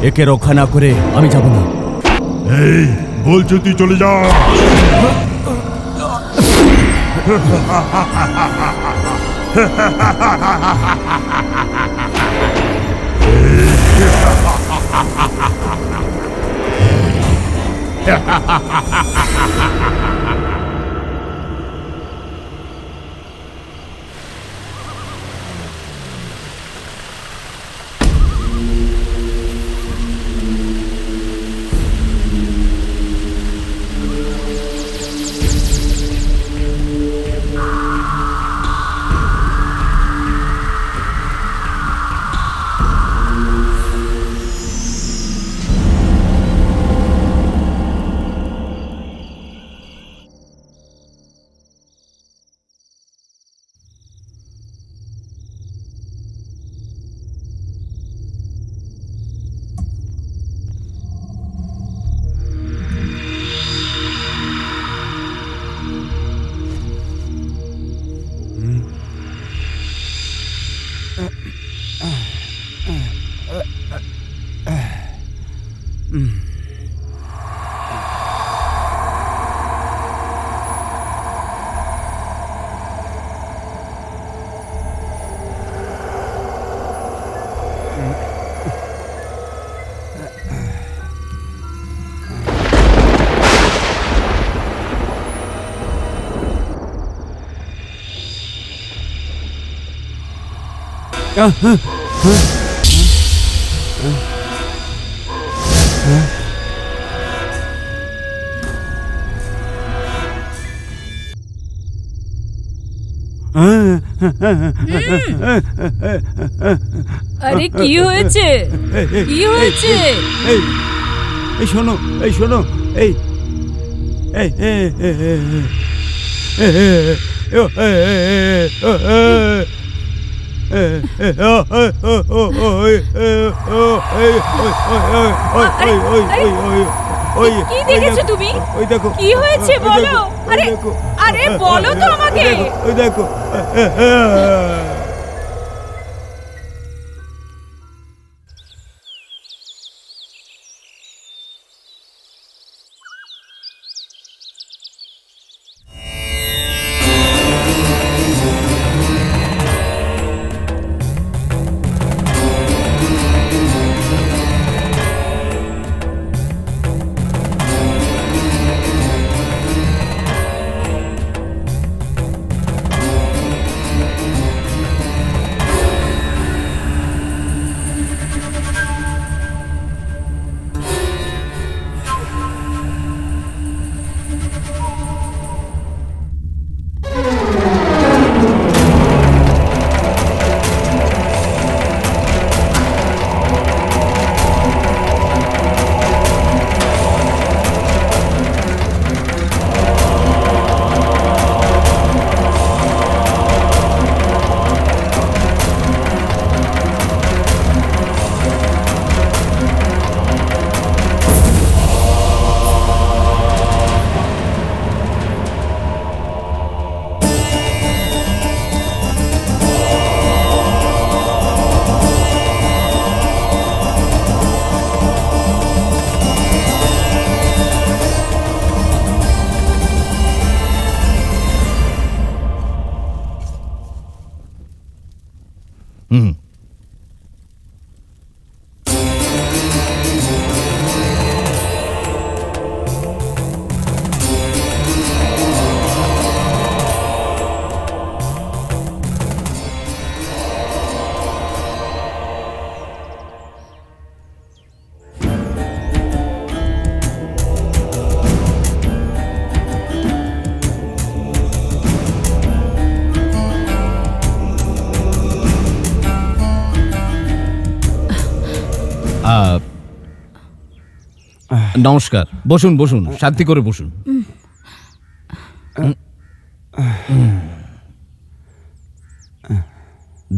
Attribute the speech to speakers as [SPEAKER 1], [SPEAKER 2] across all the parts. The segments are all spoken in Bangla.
[SPEAKER 1] একে রক্ষা না করে আমি যাব না।
[SPEAKER 2] এই বলছো তুই চলে যা।
[SPEAKER 3] আরে কি হয়েছে? কি হয়েছে?
[SPEAKER 1] এই শোনো, এই শোনো, এই এই
[SPEAKER 3] কি দেখেছো তুমি?
[SPEAKER 1] ওই দেখো,
[SPEAKER 3] কি হয়েছে বলো। আরে আরে বলো তো আমাকে।
[SPEAKER 1] ওই দেখো।
[SPEAKER 4] নমস্কার, বসুন বসুন, শান্তি করে বসুন।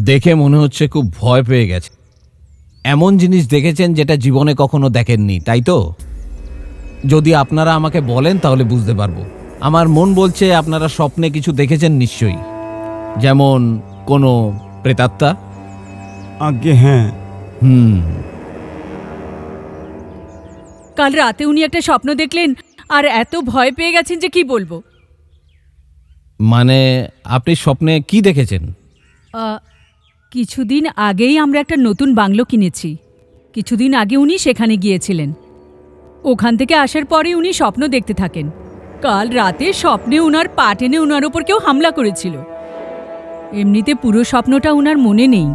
[SPEAKER 4] দেখে মনে হচ্ছে খুব ভয় পেয়ে গেছে। এমন জিনিস দেখেছেন যেটা জীবনে কখনো দেখেননি, তাই তো? যদি আপনারা আমাকে বলেন তাহলে বুঝতে পারবো। আমার মন বলছে আপনারা স্বপ্নে কিছু দেখেছেন নিশ্চয়ই, যেমন কোনো প্রেতাত্মা।
[SPEAKER 1] আজ্ঞে হ্যাঁ।
[SPEAKER 3] কাল রাতে উনি একটা স্বপ্ন দেখলেন আর এত ভয় পেয়ে গেছেন যে কি বলবো।
[SPEAKER 4] মানে আপনি স্বপ্নে কি দেখেছেন?
[SPEAKER 3] কিছুদিন আগেই আমরা একটা নতুন বাংলো কিনেছি। কিছুদিন আগে উনি সেখানে গিয়েছিলেন। ওখান থেকে আসার পরে উনি স্বপ্ন দেখতে থাকেন। কাল রাতে স্বপ্নে উনার পা টেনে উনার ওপর কেউ হামলা করেছিল। এমনিতে পুরো স্বপ্নটা উনার মনে নেই।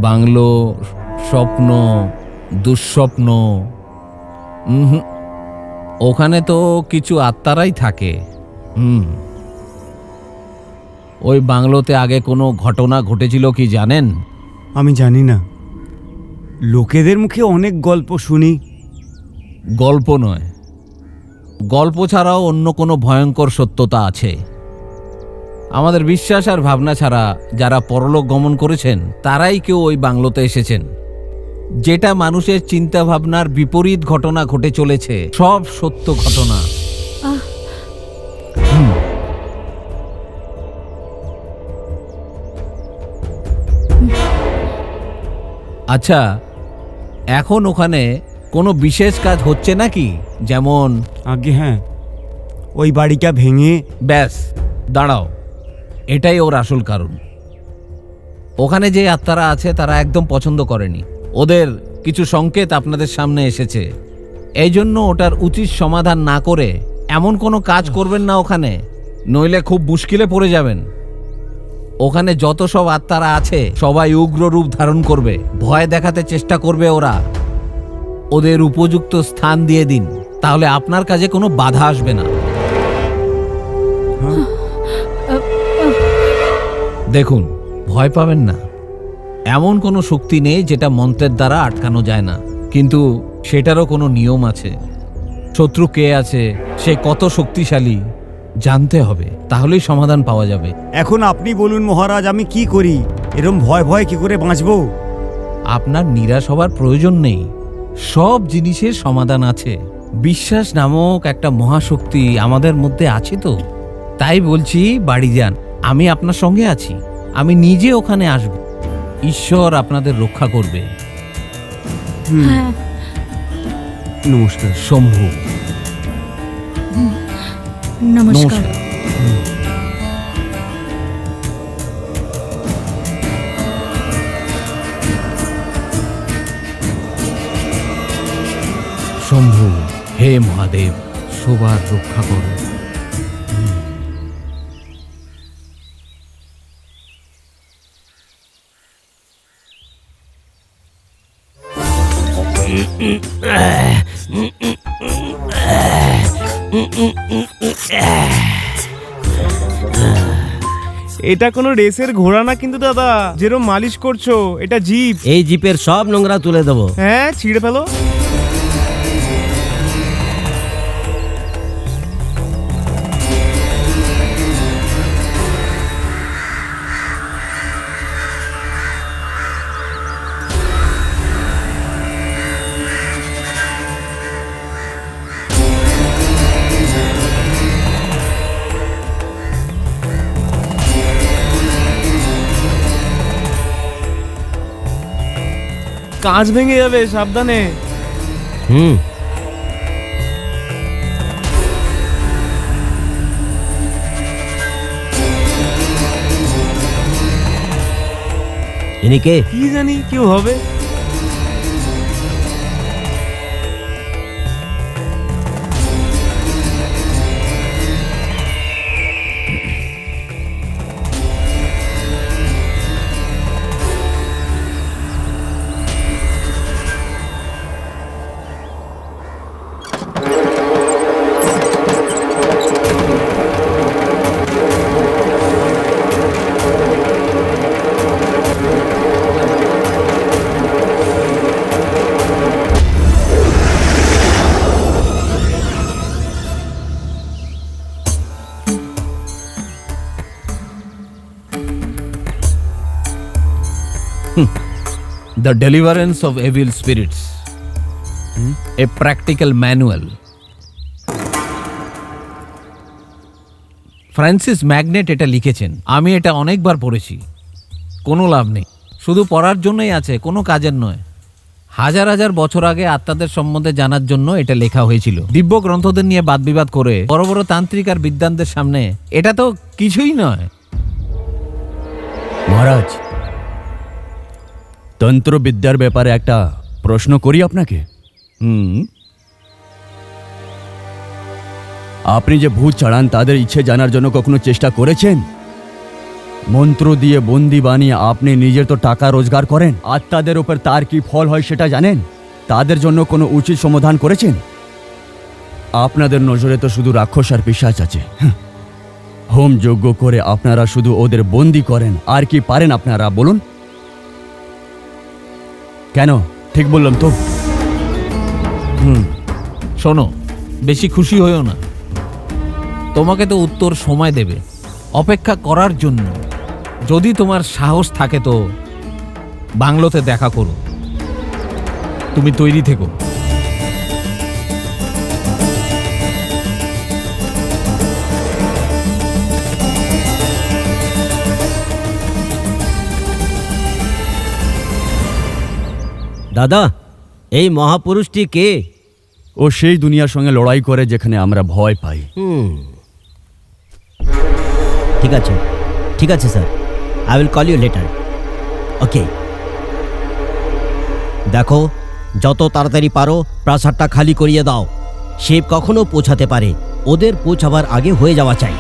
[SPEAKER 4] বাংলো, স্বপ্ন, দুঃস্বপ্ন, ওখানে তো কিছু আত্মারাই থাকে। ওই বাংলোতে আগে কোনো ঘটনা ঘটেছিল কি জানেন?
[SPEAKER 1] আমি জানি না, লোকেদের মুখে অনেক গল্প শুনি।
[SPEAKER 4] গল্প নয়, গল্প ছাড়াও অন্য কোনো ভয়ঙ্কর সত্যতা আছে। আমাদের বিশ্বাস আর ভাবনা ছাড়া যারা পরলোক গমন করেছেন তারাই কেউ ওই বাংলোতে এসেছেন। যেটা মানুষের চিন্তা ভাবনার বিপরীত ঘটনা ঘটে চলেছে, সব সত্য ঘটনা। আচ্ছা, এখন ওখানে কোনো বিশেষ কাজ হচ্ছে নাকি? যেমন
[SPEAKER 1] আগে হ্যাঁ, ওই বাড়িটা ভেঙে।
[SPEAKER 4] ব্যাস, দাঁড়াও, এটাই ওর আসল কারণ। ওখানে যে আত্মারা আছে তারা একদম পছন্দ করেনি। ওদের কিছু সংকেত আপনাদের সামনে এসেছে। এই জন্য ওটার উচিত সমাধান না করে এমন কোনো কাজ করবেন না ওখানে, নইলে খুব মুশকিলে পড়ে যাবেন। ওখানে যত সব আত্মারা আছে সবাই উগ্র রূপ ধারণ করবে, ভয় দেখাতে চেষ্টা করবে। ওরা ওদের উপযুক্ত স্থান দিয়ে দিন, তাহলে আপনার কাজে কোনো বাধা আসবে না। দেখুন, ভয় পাবেন না। এমন কোনো শক্তি নেই যেটা মন্ত্রের দ্বারা আটকানো যায় না, কিন্তু সেটারও কোনো নিয়ম আছে। শত্রু কে আছে, সে কত শক্তিশালী জানতে হবে, তাহলেই সমাধান পাওয়া যাবে।
[SPEAKER 1] এখন আপনি বলুন মহারাজ, আমি কি করি? এরম ভয় ভয় কি করে বাঁচবো?
[SPEAKER 4] আপনার নিরাশ হবার প্রয়োজন নেই, সব জিনিসের সমাধান আছে। বিশ্বাস নামক একটা মহাশক্তি আমাদের মধ্যে আছে তো। তাই বলছি, বাড়ি যান, আমি আপনার সঙ্গে আছি। আমি নিজে ওখানে আসব। ঈশ্বর আপনাদের রক্ষা করবে।
[SPEAKER 1] নমস্কার।
[SPEAKER 4] শম্ভু।
[SPEAKER 3] নমস্কার।
[SPEAKER 4] শম্ভু, হে মহাদেব, সবার রক্ষা করো।
[SPEAKER 5] এটা কোনো রেসের ঘোড়া না কিন্তু দাদা, যেরকম মালিশ করছো। এটা জিপ।
[SPEAKER 6] এই জিপের সব নোংরা তুলে দেবো।
[SPEAKER 5] হ্যাঁ, ছিঁড়ে ফেলো। কাঁচ ভেঙে যাবে, সাবধানে।
[SPEAKER 6] হুম, ইনি কে?
[SPEAKER 5] কি জানি কেউ হবে।
[SPEAKER 4] The Deliverance of Evil Spirits, a practical manual. Francis magnet এটা লিখেছেন। আমি এটা অনেকবার পড়েছি, কোনো লাভ নেই। শুধু পড়ার জন্যই আছে, কোনো কাজের নয়। হাজার হাজার বছর আগে আত্মাদের সম্বন্ধে জানার জন্য এটা লেখা হয়েছিল। দিব্য গ্রন্থদের নিয়ে বাদবিবাদ করে বড় বড় তান্ত্রিক আর বিদ্বানদের সামনে এটা তো কিছুই নয়।
[SPEAKER 7] মহারাজ, তন্ত্রবিদ্যার ব্যাপারে একটা প্রশ্ন করি আপনাকে। আপনি যে ভূত ছাড়ান তাদের ইচ্ছে জানার জন্য কখনো চেষ্টা করেছেন? মন্ত্র দিয়ে বন্দি বানিয়ে আপনি নিজের তো টাকা রোজগার করেন, আত্মাদের উপর তার কি ফল হয় সেটা জানেন? তাদের জন্য কোনো উচিত সমাধান করেছেন? আপনাদের নজরে তো শুধু রাক্ষস আর পিশাচ আছে। হোম যজ্ঞ করে আপনারা শুধু ওদের বন্দি করেন, আর কি পারেন আপনারা বলুন? কেন, ঠিক বললাম তো?
[SPEAKER 4] শোনো, বেশি খুশি হইও না। তোমাকে তো উত্তর সময় দেবে, অপেক্ষা করার জন্য। যদি তোমার সাহস থাকে তো বাংলোতে দেখা করো। তুমি তৈরি থেকো।
[SPEAKER 6] দাদা, এই মহাপুরুষটি কে?
[SPEAKER 7] ও সেই দুনিয়ার সঙ্গে লড়াই করে যেখানে আমরা ভয় পাই।
[SPEAKER 6] ঠিক আছে, ঠিক আছে sir, I will call you later. Okay. দেখো, যত তাড়াতাড়ি পারো প্রাসাদটা খালি করিয়ে দাও। শিব কখনো পৌঁছাতে পারে, ওদের পৌঁছাবার আগে হয়ে যাওয়া চাই।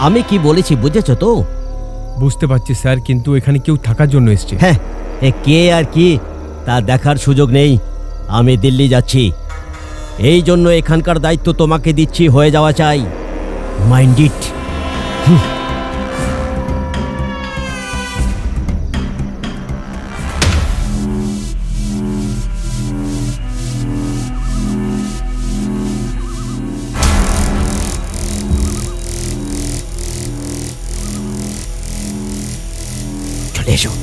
[SPEAKER 6] আমি কি বলেছি বুঝেছো তো?
[SPEAKER 5] বুঝতে পারছি স্যার, কিন্তু এখানে কেউ থাকার জন্য এসছে।
[SPEAKER 6] হ্যাঁ, এ কে আর কি তা দেখার সুযোগ নেই। আমি দিল্লি যাচ্ছি, এই জন্য এখানকার দায়িত্ব তোমাকে দিচ্ছি, হয়ে যাওয়া চাই। Mind it. চলে এসো।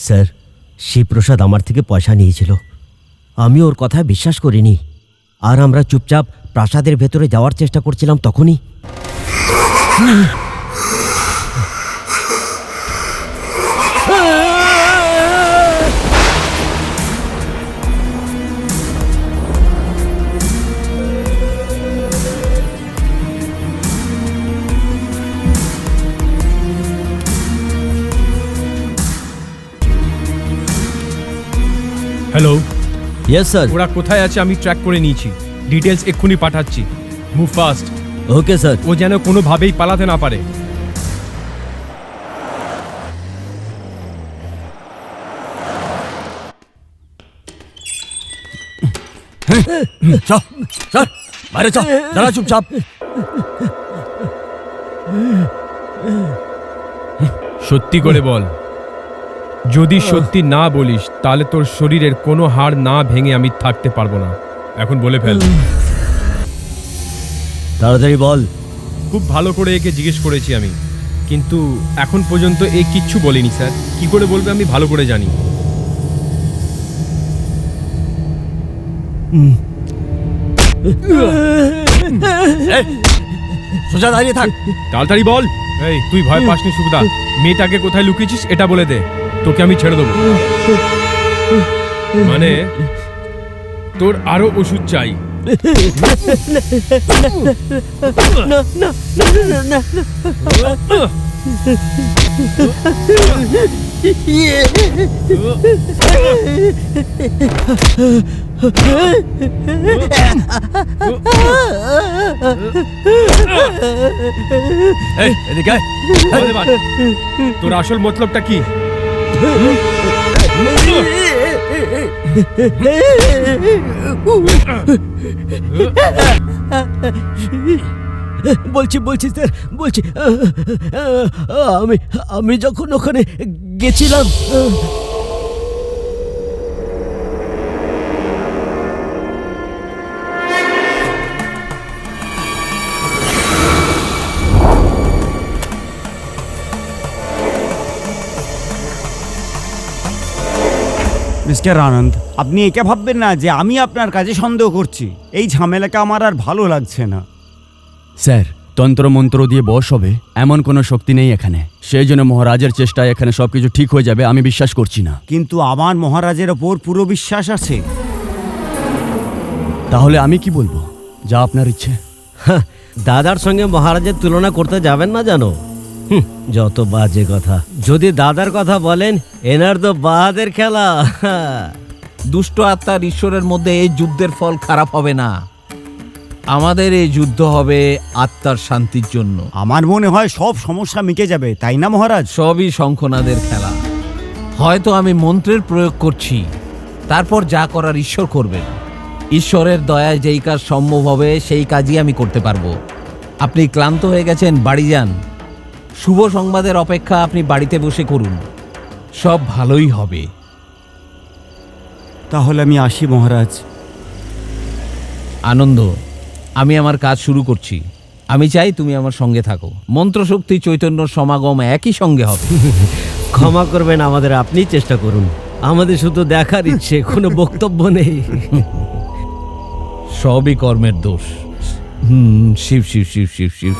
[SPEAKER 6] স্যার, শিবপ্রসাদ আমার থেকে পয়সা নিয়েছিল। আমি ওর কথা বিশ্বাস করিনি, আর আমরা চুপচাপ প্রাসাদের ভেতরে যাওয়ার চেষ্টা করছিলাম। তখনই
[SPEAKER 5] হ্যালো,
[SPEAKER 6] ইয়েস স্যার।
[SPEAKER 5] ওরা কোথায় আছে আমি ট্র্যাক করে নিয়েছি, ডিটেলস এক্ষুনি পাঠাচ্ছি। Move fast.
[SPEAKER 6] Okay sir.
[SPEAKER 5] ও যেন কোনোভাবেই পালাতে না পারে।
[SPEAKER 7] চল, বাইরে চল, দাঁড়া চুপচাপ।
[SPEAKER 5] সত্যি করে বল, যদি সত্যি না বলিস তাহলে তোর শরীরের কোনো হাড় না ভেঙে আমি থাকতে পারবো না। এখন বলে ফেল।
[SPEAKER 6] তাড়াতাড়ি বল।
[SPEAKER 5] খুব ভালো করে একে জিজ্ঞেস করেছি আমি, কিন্তু এখন পর্যন্ত এ কিচ্ছু বলেনি স্যার। কি করে বলবে আমি ভালো করে জানি।
[SPEAKER 7] সোজা দাঁড়িয়ে থাক।
[SPEAKER 5] তাড়াতাড়ি বল। এই, তুই ভয় পাসনি সুবিধা? মেয়েটাকে কোথায় লুকিয়েছিস এটা বলে দে, তোকে আমি ছেড়ে দেবো। মানে তোর আরো ওষুধ চাই? এই, এদিকে আয়। বল এবার, তোর আসল মতলবটা কি?
[SPEAKER 6] বলছি স্যার, বলছি আমি যখন ওখানে গেছিলাম,
[SPEAKER 1] মিস্টার আনন্দ, আপনি এটা ভাববেন না যে আমি আপনার কাজে সন্দেহ করছি। এই ঝামেলাকে আমার আর ভালো লাগছে না।
[SPEAKER 7] স্যার, তন্ত্র মন্ত্র দিয়ে বশ হবে এমন কোনো শক্তি নেই এখানে। সেই জন্য মহারাজের চেষ্টায় এখানে সবকিছু ঠিক হয়ে যাবে আমি বিশ্বাস করছি না।
[SPEAKER 1] কিন্তু আমার মহারাজের ওপর পুরো বিশ্বাস আছে।
[SPEAKER 7] তাহলে আমি কি বলবো? যা আপনার ইচ্ছে।
[SPEAKER 6] দাদার সঙ্গে মহারাজের তুলনা করতে যাবেন না জানো? যত বাজে কথা। যদি দাদার কথা বলেন, এনার তো বাহাদের খেলা।
[SPEAKER 4] দুষ্ট আত্মার ঈশ্বরের মধ্যে এই যুদ্ধের ফল খারাপ হবে না। আমাদের এই যুদ্ধ হবে আত্মার শান্তির জন্য।
[SPEAKER 1] আমার মনে হয় সব সমস্যা মিটে যাবে, তাই না মহারাজ?
[SPEAKER 4] সবই শঙ্খনাদের খেলা। হয়তো আমি মন্ত্রের প্রয়োগ করছি, তারপর যা করার ঈশ্বর করবেন। ঈশ্বরের দয়ায় যেই কাজ সম্ভব হবে সেই কাজই আমি করতে পারবো। আপনি ক্লান্ত হয়ে গেছেন, বাড়ি যান। শুভ সংবাদের অপেক্ষা আপনি বাড়িতে বসে করুন, সব ভালোই হবে।
[SPEAKER 1] তাহলে আমি আসি মহারাজ।
[SPEAKER 4] আনন্দ, আমি আমার কাজ শুরু করছি। আমি চাই তুমি আমার সঙ্গে থাকো। মন্ত্রশক্তি চৈতন্য সমাগম একই সঙ্গে হবে।
[SPEAKER 6] ক্ষমা করবেন আমাদের, আপনি চেষ্টা করুন। আমাদের শুধু দেখার ইচ্ছে, কোনো বক্তব্য নেই।
[SPEAKER 4] সবই কর্মের দোষ। শিব শিব শিব শিব শিব।